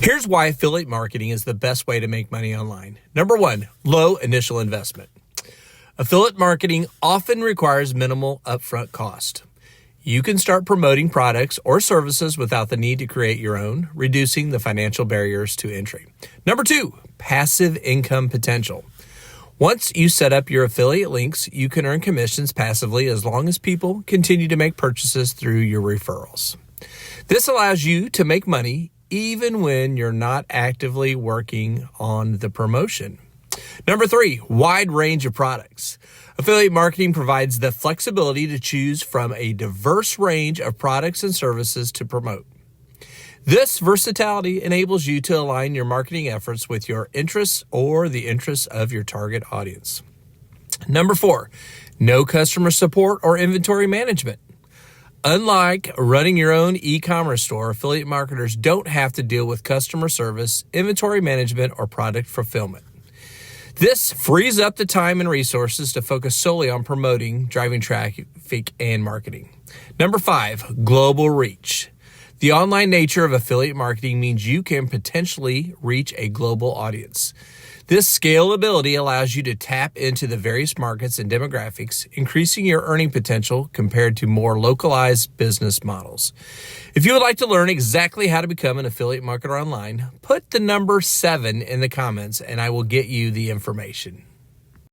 Here's why affiliate marketing is the best way to make money online. Number one, low initial investment. Affiliate marketing often requires minimal upfront cost. You can start promoting products or services without the need to create your own, reducing the financial barriers to entry. Number two, passive income potential. Once you set up your affiliate links, you can earn commissions passively as long as people continue to make purchases through your referrals. This allows you to make money even when you're not actively working on the promotion. Number three, wide range of products. Affiliate marketing provides the flexibility to choose from a diverse range of products and services to promote. This versatility enables you to align your marketing efforts with your interests or the interests of your target audience. Number four, no customer support or inventory management. Unlike running your own e-commerce store, affiliate marketers don't have to deal with customer service, inventory management, or product fulfillment. This frees up the time and resources to focus solely on promoting, driving traffic, and marketing. Number five, global reach. The online nature of affiliate marketing means you can potentially reach a global audience. This scalability allows you to tap into the various markets and demographics, increasing your earning potential compared to more localized business models. If you would like to learn exactly how to become an affiliate marketer online, put the number 7 in the comments and I will get you the information.